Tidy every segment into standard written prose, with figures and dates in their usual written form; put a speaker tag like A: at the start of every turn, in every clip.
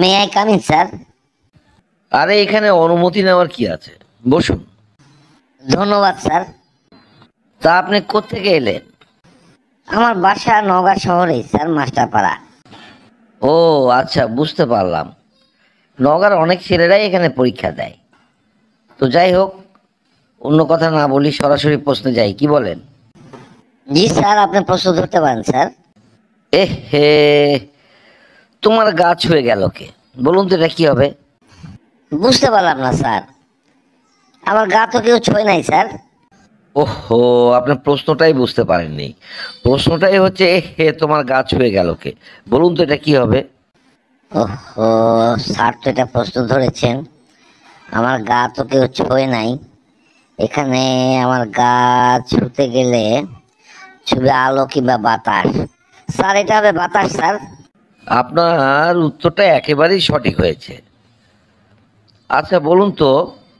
A: May I come in sir?
B: আরে এখানে অনুমতি নেওয়ার কি আছে, বসুন।
A: ধন্যবাদ স্যার।
B: তা আপনি কোত্থেকে এলেন?
A: আমার বাসা নওগাঁ শহরেই স্যার, মাস্টারপাড়া।
B: ও আচ্ছা, বুঝতে পারলাম। নগর অনেক ছেলেরাই এখানে পরীক্ষা দেয়। তো যাই হোক, অন্য কথা না বলি, সরাসরি প্রশ্নে যাই, কি বলেন?
A: জি স্যার, আপনি প্রশ্ন ধরতে পারেন স্যার।
B: এ হে, তোমার গা ছুঁয়ে গেল কে? বলুন তো এটা কি হবে?
A: বুঝতে পারলাম না স্যার, আমার গা তো কেউ ছোঁয় নাই স্যার।
B: ওহো, আপনার প্রশ্নটাই বুঝতে পারেননি। প্রশ্নটাই হচ্ছে এ হে, তোমার গা ছুঁয়ে গেল কে? বলুন তো এটা কি হবে?
A: ওহো, স্যার তো এটা প্রশ্ন ধরেছেন, আমার গা তো কেউ ছোঁয় নাই। এখানে আমার গা ছুঁতে গেলে ছুঁবে আলো কিংবা বাতাস। স্যার এটা হবে বাতাস স্যার।
B: আপনার উত্তরটা একেবারেই সঠিক হয়েছে। আচ্ছা বলুন তো,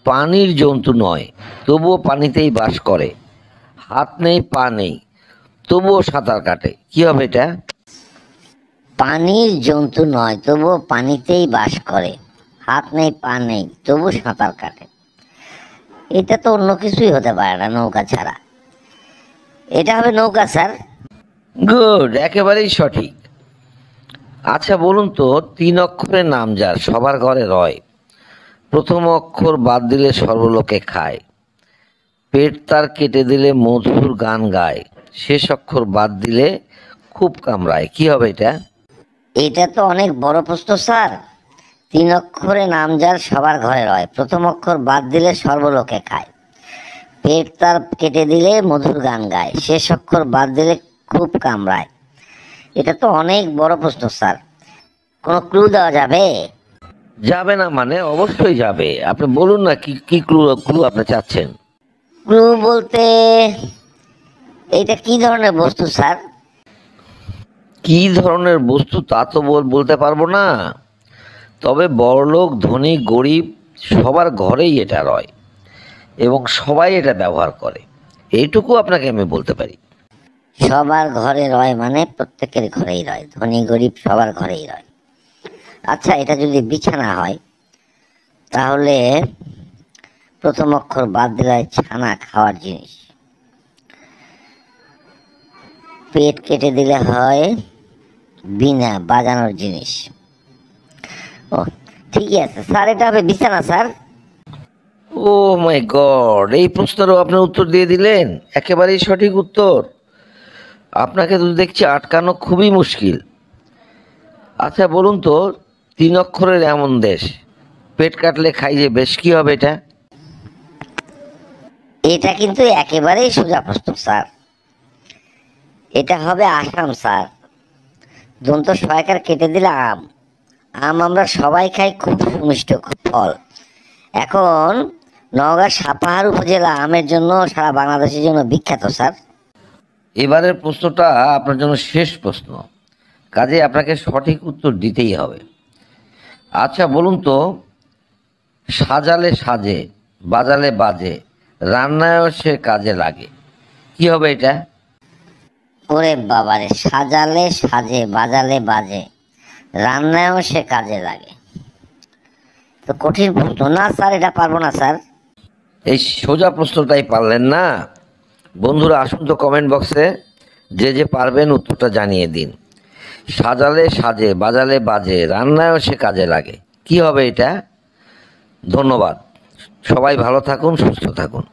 B: পানির জন্তু নয়, তবুও পানিতেই বাস করে, হাত নেই পা নেই, তবুও সাঁতার কাটে, কি হবে এটা?
A: পানির জন্তু নয়, তবুও পানিতেই বাস করে, হাত নেই পা নেই, তবু সাঁতার কাটে। এটা তো অন্য কিছুই হতে পারে না নৌকা ছাড়া। এটা হবে নৌকা স্যার।
B: গুড, একেবারেই সঠিক। আচ্ছা বলুন তো, তিন অক্ষরের নাম যার সবার ঘরে রয়, প্রথম অক্ষর বাদ দিলে সর্বলোকে খায়, পেট তার কেটে দিলে মধুর গান গায়, শেষ অক্ষর বাদ দিলে খুব কামড়ায়, কি হবে এটা?
A: এটা তো অনেক বড় প্রশ্ন স্যার। তিন অক্ষরে নাম যার সবার ঘরে রয়, প্রথম অক্ষর বাদ দিলে সর্বলোকে খায়, পেট তার কেটে দিলে মধুর গান গায়, শেষ অক্ষর বাদ দিলে খুব কামড়ায়। এটা তো অনেক বড় প্রশ্ন স্যার, কোনো ক্লু দেওয়া যাবে?
B: যাবে না মানে? অবশ্যই যাবে। আপনি বলুন না কি কি ক্লু ক্লু আপনি চাচ্ছেন?
A: ক্লু বলতে এইটা কি ধরনের বস্তু স্যার?
B: কি ধরনের বস্তু তা তো বলতে পারবো না, তবে বড়লোক ধনী গরিব সবার ঘরেই এটা রয় এবং সবাই এটা ব্যবহার করে, এইটুকু আপনাকে আমি বলতে পারি।
A: সবার ঘরে রয় মানে প্রত্যেকের ঘরেই রয়, ধনী গরিব সবার ঘরেই রয়। আচ্ছা, এটা যদি বিছানা হয় তাহলে প্রথম অক্ষর বাদ দিলে ছানা খাওয়ার জিনিস, পেট কেটে দিলে হয় বীণা বাজানোর জিনিস। ও, ঠিকই আছে স্যার, এটা হবে বিছানা স্যার।
B: ও মাই গড, এই প্রশ্নেরও আপনি উত্তর দিয়ে দিলেন, একেবারেই সঠিক উত্তর। আপনাকে তো দেখছি আটকানো খুবই মুশকিল। আচ্ছা বলুন তো, তিন অক্ষরের এমন দেশ, পেট কাটলে খাই যে বেশ, কি হবে এটা?
A: এটা কিন্তু একেবারেই সোজা প্রশ্ন স্যার, এটা হবে আসাম স্যার। দন্ত সহায়কার কেটে দিলে আম। আম আমরা সবাই খাই, খুব সুমিষ্ট ফল। এখন নওগাঁ সাপাহার উপজেলা আমের জন্য সারা বাংলাদেশের জন্য বিখ্যাত স্যার।
B: এবারের প্রশ্নটা আপনার জন্য শেষ প্রশ্ন, কাজে আপনাকে সঠিক উত্তর দিতেই হবে। আচ্ছা বলুন তো, সাজালে সাজে, বাজালে বাজে, রান্নায়ও সে কাজে লাগে, কি হবে এটা?
A: ওরে বাবারে, সাজালে সাজে বাজালে বাজে, রান্নায়ও সে কাজে লাগে। তো কঠিন প্রশ্ন না স্যার, এটা পারবো না স্যার।
B: এই সোজা প্রশ্নটাই পারলেন না? বন্ধুরা আসুন তো কমেন্ট বক্সে, যে যে পারবেন উত্তরটা জানিয়ে দিন। সাজালে সাজে, বাজালে বাজে, রান্নায়ও সে কাজে লাগে, কি হবে এটা? ধন্যবাদ। সবাই ভালো থাকুন, সুস্থ থাকুন।